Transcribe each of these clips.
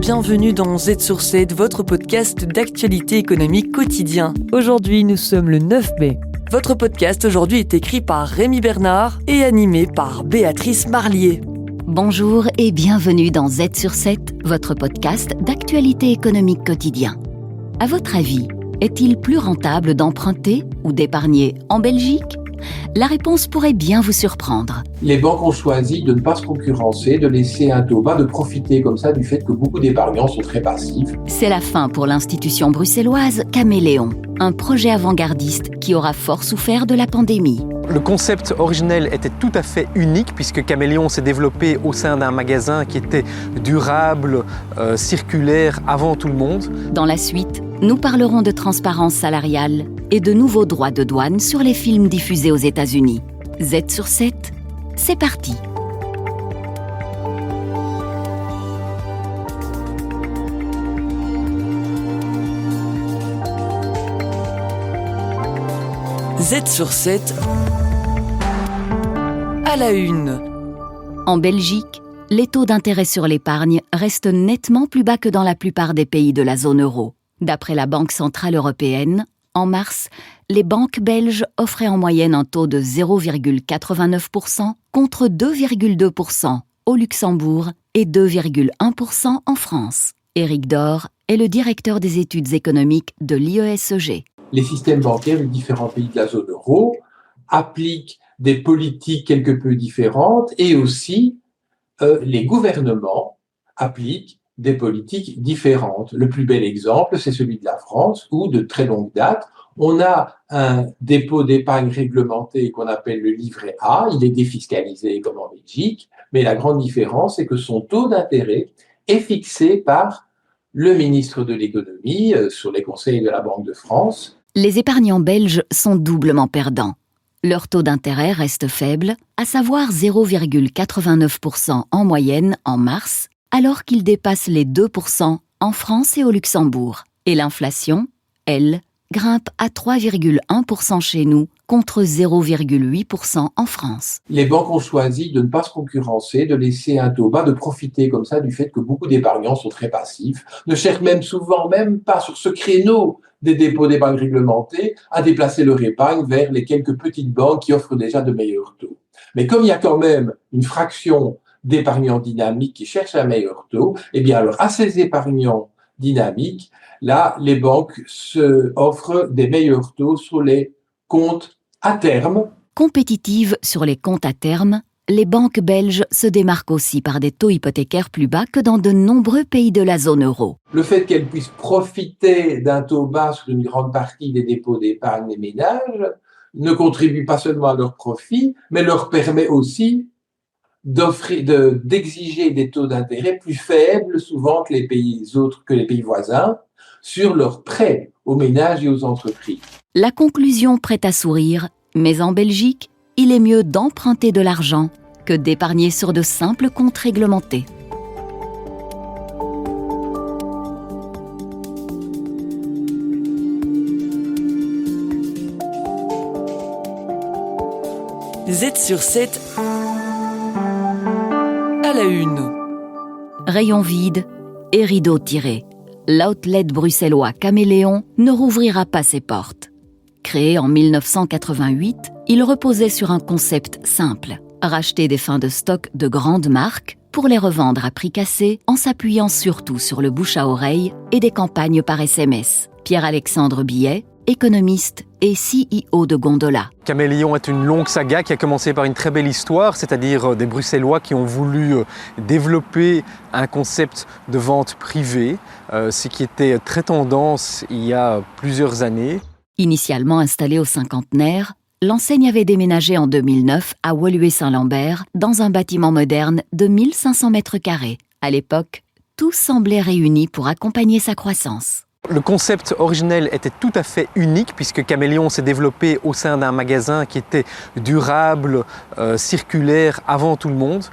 bienvenue dans Z sur 7, votre podcast d'actualité économique quotidien. Aujourd'hui, nous sommes le 9 mai. Votre podcast aujourd'hui est écrit par Rémi Bernard et animé par Béatrice Marlier. Bonjour et bienvenue dans Z sur 7, votre podcast d'actualité économique quotidien. À votre avis, est-il plus rentable d'emprunter ou d'épargner en Belgique ? La réponse pourrait bien vous surprendre. Les banques ont choisi de ne pas se concurrencer, de laisser un taux bas, de profiter comme ça du fait que beaucoup d'épargnants sont très passifs. C'est la fin pour l'institution bruxelloise Caméléon, un projet avant-gardiste qui aura fort souffert de la pandémie. Le concept originel était tout à fait unique puisque Caméléon s'est développé au sein d'un magasin qui était durable, circulaire avant tout le monde. Dans la suite, nous parlerons de transparence salariale et de nouveaux droits de douane sur les films diffusés aux États-Unis. Z sur 7, c'est parti. Z sur 7 à la une. En Belgique, les taux d'intérêt sur l'épargne restent nettement plus bas que dans la plupart des pays de la zone euro. D'après la Banque centrale européenne, en mars, les banques belges offraient en moyenne un taux de 0,89% contre 2,2% au Luxembourg et 2,1% en France. Éric Dor est le directeur des études économiques de l'IESEG. Les systèmes bancaires des différents pays de la zone euro appliquent des politiques quelque peu différentes et aussi les gouvernements appliquent des politiques différentes. Le plus bel exemple, c'est celui de la France où, de très longue date, on a un dépôt d'épargne réglementé qu'on appelle le livret A. Il est défiscalisé comme en Belgique, mais la grande différence, c'est que son taux d'intérêt est fixé par le ministre de l'économie sur les conseils de la Banque de France. Les épargnants belges sont doublement perdants. Leur taux d'intérêt reste faible, à savoir 0,89% en moyenne en mars, alors qu'il dépasse les 2% en France et au Luxembourg. Et l'inflation, elle, grimpe à 3,1% chez nous contre 0,8% en France. Les banques ont choisi de ne pas se concurrencer, de laisser un taux bas, de profiter comme ça du fait que beaucoup d'épargnants sont très passifs, ne cherchent même souvent même pas sur ce créneau des dépôts d'épargne réglementés à déplacer leur épargne vers les quelques petites banques qui offrent déjà de meilleurs taux. Mais comme il y a quand même une fraction d'épargnants dynamiques qui cherchent un meilleur taux, eh bien alors à ces épargnants dynamiques, là, les banques offrent des meilleurs taux sur les comptes à terme. Compétitives sur les comptes à terme, les banques belges se démarquent aussi par des taux hypothécaires plus bas que dans de nombreux pays de la zone euro. Le fait qu'elles puissent profiter d'un taux bas sur une grande partie des dépôts d'épargne des ménages ne contribue pas seulement à leur profit, mais leur permet aussi d'exiger des taux d'intérêt plus faibles souvent que les pays voisins sur leurs prêts aux ménages et aux entreprises. La conclusion prête à sourire, mais en Belgique, il est mieux d'emprunter de l'argent que d'épargner sur de simples comptes réglementés. Z sur 7 à la une. Rayon vide et rideau tiré. L'outlet bruxellois Caméléon ne rouvrira pas ses portes. Créé en 1988, il reposait sur un concept simple, racheter des fins de stock de grandes marques pour les revendre à prix cassé en s'appuyant surtout sur le bouche à oreille et des campagnes par SMS. Pierre-Alexandre Billet, économiste et CEO de Gondola. Caméléon est une longue saga qui a commencé par une très belle histoire, c'est-à-dire des Bruxellois qui ont voulu développer un concept de vente privée, ce qui était très tendance il y a plusieurs années. Initialement installée au cinquantenaire, l'enseigne avait déménagé en 2009 à Woluwe-Saint-Lambert dans un bâtiment moderne de 1500 mètres carrés. À l'époque, tout semblait réuni pour accompagner sa croissance. Le concept originel était tout à fait unique puisque Caméléon s'est développé au sein d'un magasin qui était durable, circulaire avant tout le monde.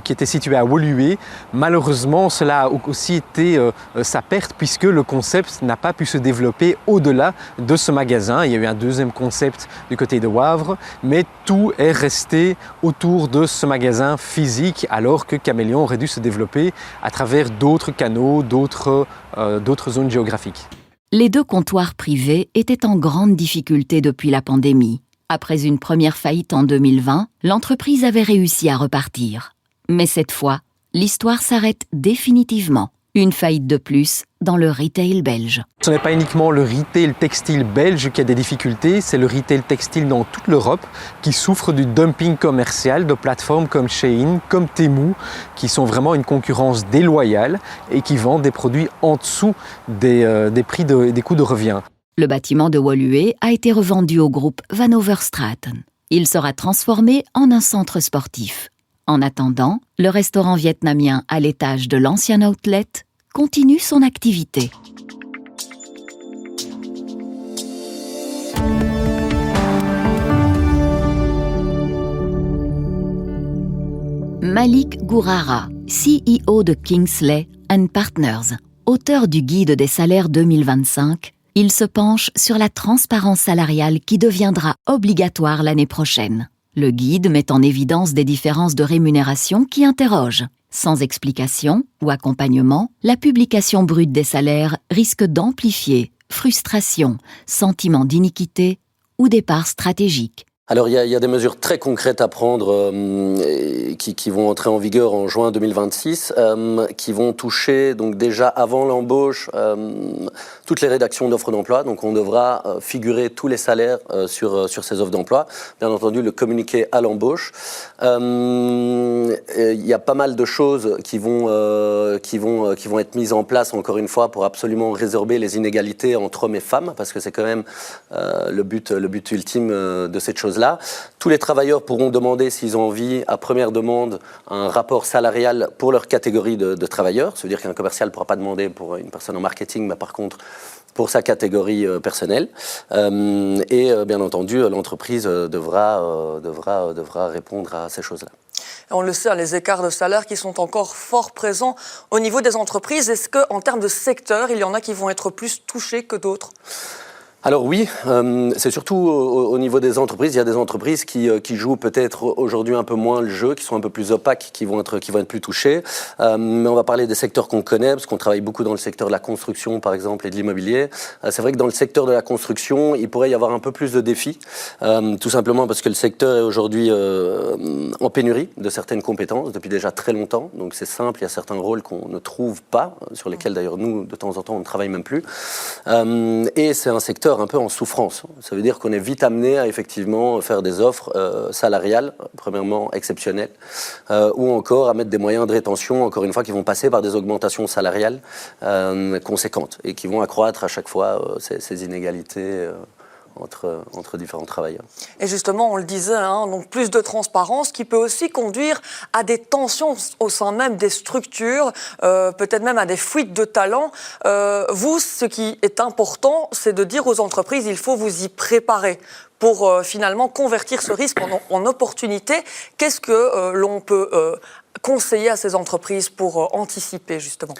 qui était situé à Woluwe. Malheureusement, cela a aussi été sa perte puisque le concept n'a pas pu se développer au-delà de ce magasin. Il y a eu un deuxième concept du côté de Wavre, mais tout est resté autour de ce magasin physique alors que Caméléon aurait dû se développer à travers d'autres canaux, d'autres zones géographiques. Les 2 comptoirs privés étaient en grande difficulté depuis la pandémie. Après une première faillite en 2020, l'entreprise avait réussi à repartir. Mais cette fois, l'histoire s'arrête définitivement. Une faillite de plus dans le retail belge. Ce n'est pas uniquement le retail textile belge qui a des difficultés, c'est le retail textile dans toute l'Europe qui souffre du dumping commercial de plateformes comme Shein, comme Temu, qui sont vraiment une concurrence déloyale et qui vendent des produits en dessous des prix des coûts de revient. Le bâtiment de Woluwe a été revendu au groupe Van Overstraten. Il sera transformé en un centre sportif. En attendant, le restaurant vietnamien à l'étage de l'ancien outlet continue son activité. Malik Gourara, CEO de Kingsley & Partners, auteur du guide des salaires 2025, il se penche sur la transparence salariale qui deviendra obligatoire l'année prochaine. Le guide met en évidence des différences de rémunération qui interrogent. Sans explication ou accompagnement, la publication brute des salaires risque d'amplifier frustration, sentiment d'iniquité ou départ stratégique. Alors il y a des mesures très concrètes à prendre qui vont entrer en vigueur en juin 2026, qui vont toucher donc déjà avant l'embauche toutes les rédactions d'offres d'emploi. Donc on devra figurer tous les salaires sur ces offres d'emploi. Bien entendu le communiqué à l'embauche. Il y a pas mal de choses qui vont être mises en place encore une fois pour absolument résorber les inégalités entre hommes et femmes, parce que c'est quand même le but ultime de cette chose. Là. Tous les travailleurs pourront demander, s'ils ont envie, à première demande, un rapport salarial pour leur catégorie de travailleurs. Ça veut dire qu'un commercial ne pourra pas demander pour une personne en marketing, mais par contre pour sa catégorie personnelle. Et bien entendu, l'entreprise devra répondre à ces choses-là. On le sait, les écarts de salaire qui sont encore fort présents au niveau des entreprises. Est-ce qu'en termes de secteur, il y en a qui vont être plus touchés que d'autres ? Alors oui, c'est surtout au niveau des entreprises. Il y a des entreprises qui jouent peut-être aujourd'hui un peu moins le jeu, qui sont un peu plus opaques, qui vont être plus touchées. Mais on va parler des secteurs qu'on connaît, parce qu'on travaille beaucoup dans le secteur de la construction, par exemple, et de l'immobilier. C'est vrai que dans le secteur de la construction, il pourrait y avoir un peu plus de défis, tout simplement parce que le secteur est aujourd'hui en pénurie de certaines compétences depuis déjà très longtemps. Donc c'est simple, il y a certains rôles qu'on ne trouve pas, sur lesquels d'ailleurs nous, de temps en temps, on ne travaille même plus. Et c'est un secteur un peu en souffrance. Ça veut dire qu'on est vite amené à effectivement faire des offres salariales, premièrement exceptionnelles, ou encore à mettre des moyens de rétention, encore une fois, qui vont passer par des augmentations salariales conséquentes et qui vont accroître à chaque fois ces inégalités entre différents travailleurs. Et justement, on le disait, donc plus de transparence qui peut aussi conduire à des tensions au sein même des structures, peut-être même à des fuites de talents. Vous, ce qui est important, c'est de dire aux entreprises, il faut vous y préparer pour finalement convertir ce risque en opportunité. Qu'est-ce que l'on peut conseiller à ces entreprises pour anticiper, justement?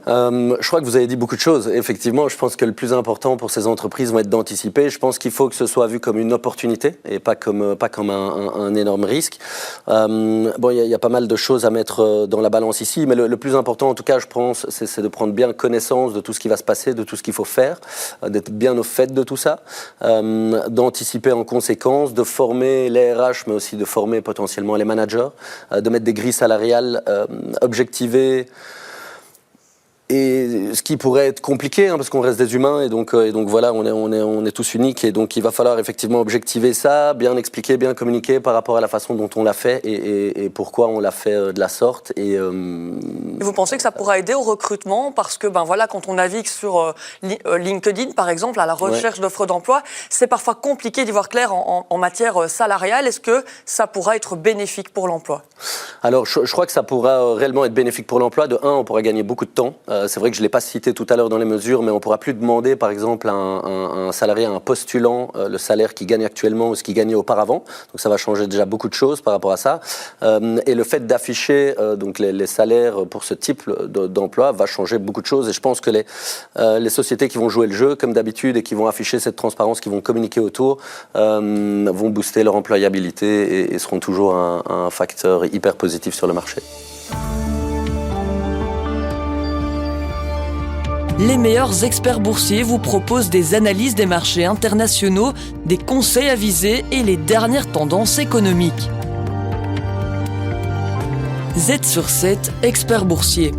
Je crois que vous avez dit beaucoup de choses. Effectivement, je pense que le plus important pour ces entreprises va être d'anticiper. Je pense qu'il faut que ce soit vu comme une opportunité et pas comme un énorme risque. Bon, il y a pas mal de choses à mettre dans la balance ici, mais le plus important, en tout cas, je pense, c'est de prendre bien connaissance de tout ce qui va se passer, de tout ce qu'il faut faire, d'être bien au fait de tout ça, d'anticiper en conséquence, de former les RH, mais aussi de former potentiellement les managers, de mettre des grilles salariales objectivées, et ce qui pourrait être compliqué, parce qu'on reste des humains et donc voilà, on est tous uniques, et donc il va falloir effectivement objectiver ça, bien expliquer, bien communiquer par rapport à la façon dont on l'a fait et pourquoi on l'a fait de la sorte. Et vous pensez que ça pourra aider au recrutement, parce que voilà, quand on navigue sur LinkedIn par exemple à la recherche d'offres d'emploi, c'est parfois compliqué d'y voir clair en matière salariale. Est-ce que ça pourra être bénéfique pour l'emploi? Alors je crois que ça pourra réellement être bénéfique pour l'emploi. De un, on pourra gagner beaucoup de temps. C'est vrai que je ne l'ai pas cité tout à l'heure dans les mesures, mais on ne pourra plus demander, par exemple, à un salarié, à un postulant, le salaire qu'il gagne actuellement ou ce qu'il gagnait auparavant. Donc ça va changer déjà beaucoup de choses par rapport à ça. Et le fait d'afficher donc les salaires pour ce type d'emploi va changer beaucoup de choses. Et je pense que les sociétés qui vont jouer le jeu, comme d'habitude, et qui vont afficher cette transparence, qui vont communiquer autour, vont booster leur employabilité et seront toujours un facteur hyper positif sur le marché. Les meilleurs experts boursiers vous proposent des analyses des marchés internationaux, des conseils avisés et les dernières tendances économiques. Z sur 7, expert boursier.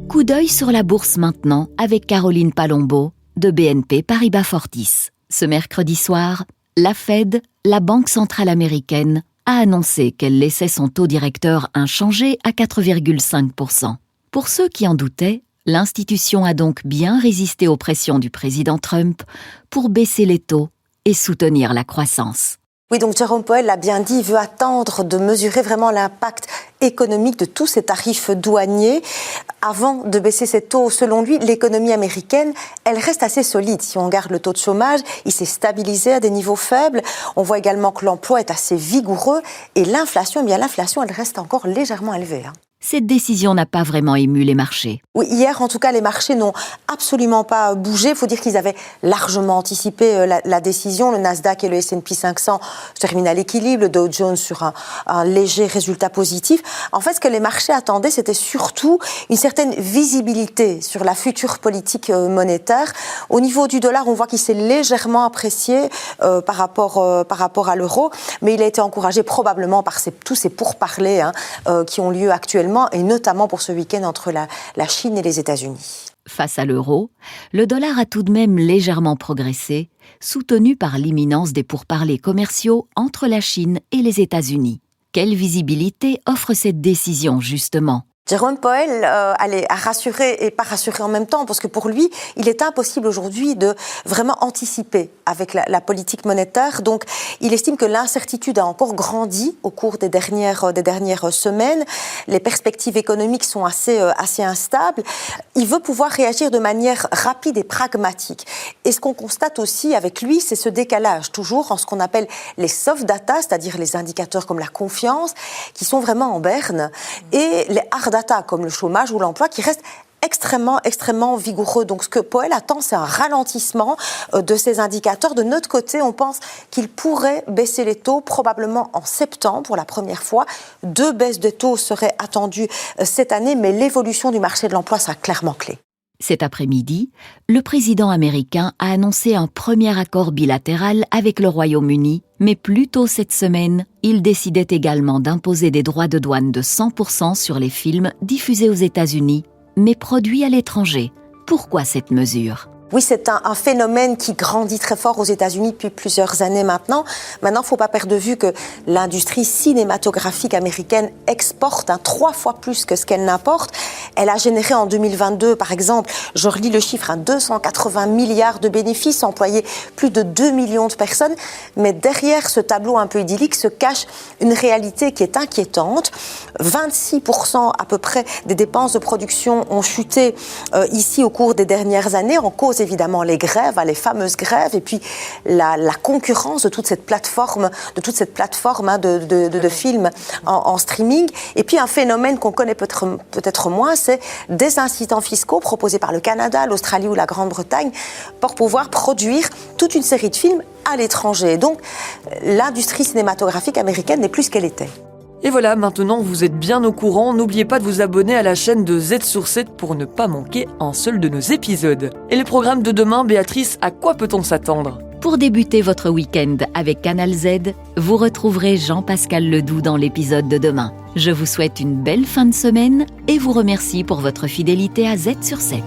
Coup d'œil sur la bourse maintenant avec Caroline Palombo de BNP Paribas Fortis. Ce mercredi soir, la Fed, la Banque centrale américaine, a annoncé qu'elle laissait son taux directeur inchangé à 4,5%. Pour ceux qui en doutaient, l'institution a donc bien résisté aux pressions du président Trump pour baisser les taux et soutenir la croissance. Oui, donc Jérôme Powell l'a bien dit, il veut attendre de mesurer vraiment l'impact économique de tous ces tarifs douaniers avant de baisser ses taux. Selon lui, l'économie américaine, elle reste assez solide. Si on regarde le taux de chômage, il s'est stabilisé à des niveaux faibles. On voit également que l'emploi est assez vigoureux et l'inflation, elle reste encore légèrement élevée. Cette décision n'a pas vraiment ému les marchés. Oui, hier, en tout cas, les marchés n'ont absolument pas bougé. Il faut dire qu'ils avaient largement anticipé la décision. Le Nasdaq et le S&P 500 se terminent à l'équilibre, le Dow Jones sur un léger résultat positif. En fait, ce que les marchés attendaient, c'était surtout une certaine visibilité sur la future politique monétaire. Au niveau du dollar, on voit qu'il s'est légèrement apprécié par rapport à l'euro, mais il a été encouragé probablement par tous ces pourparlers qui ont lieu actuellement, et notamment pour ce week-end entre la Chine et les États-Unis. Face à l'euro, le dollar a tout de même légèrement progressé, soutenu par l'imminence des pourparlers commerciaux entre la Chine et les États-Unis. Quelle visibilité offre cette décision, justement ? Jérôme Powell a rassuré et pas rassuré en même temps, parce que pour lui, il est impossible aujourd'hui de vraiment anticiper avec la politique monétaire. Donc, il estime que l'incertitude a encore grandi au cours des dernières semaines. Les perspectives économiques sont assez instables. Il veut pouvoir réagir de manière rapide et pragmatique. Et ce qu'on constate aussi avec lui, c'est ce décalage, toujours en ce qu'on appelle les soft data, c'est-à-dire les indicateurs comme la confiance, qui sont vraiment en berne, et les hard data comme le chômage ou l'emploi qui restent extrêmement vigoureux. Donc ce que Powell attend, c'est un ralentissement de ces indicateurs. De notre côté, on pense qu'il pourrait baisser les taux probablement en septembre pour la première fois. 2 baisses de taux seraient attendues cette année, mais l'évolution du marché de l'emploi sera clairement clé. Cet après-midi, le président américain a annoncé un premier accord bilatéral avec le Royaume-Uni, mais plus tôt cette semaine, il décidait également d'imposer des droits de douane de 100% sur les films diffusés aux États-Unis, mais produits à l'étranger. Pourquoi cette mesure ? Oui, c'est un phénomène qui grandit très fort aux États-Unis depuis plusieurs années maintenant. Maintenant, il ne faut pas perdre de vue que l'industrie cinématographique américaine exporte 3 fois plus que ce qu'elle n'importe. Elle a généré en 2022, par exemple, je relis le chiffre, 280 milliards de bénéfices, employé plus de 2 millions de personnes. Mais derrière ce tableau un peu idyllique se cache une réalité qui est inquiétante. 26% à peu près des dépenses de production ont chuté ici au cours des dernières années, en cause évidemment les grèves, les fameuses grèves, et puis la concurrence de toute cette plateforme, de films en streaming. Et puis un phénomène qu'on connaît peut-être moins, c'est des incitants fiscaux proposés par le Canada, l'Australie ou la Grande-Bretagne pour pouvoir produire toute une série de films à l'étranger. Donc l'industrie cinématographique américaine n'est plus ce qu'elle était. Et voilà, maintenant vous êtes bien au courant, n'oubliez pas de vous abonner à la chaîne de Z sur 7 pour ne pas manquer un seul de nos épisodes. Et le programme de demain, Béatrice, à quoi peut-on s'attendre ? Pour débuter votre week-end avec Canal Z, vous retrouverez Jean-Pascal Ledoux dans l'épisode de demain. Je vous souhaite une belle fin de semaine et vous remercie pour votre fidélité à Z sur 7.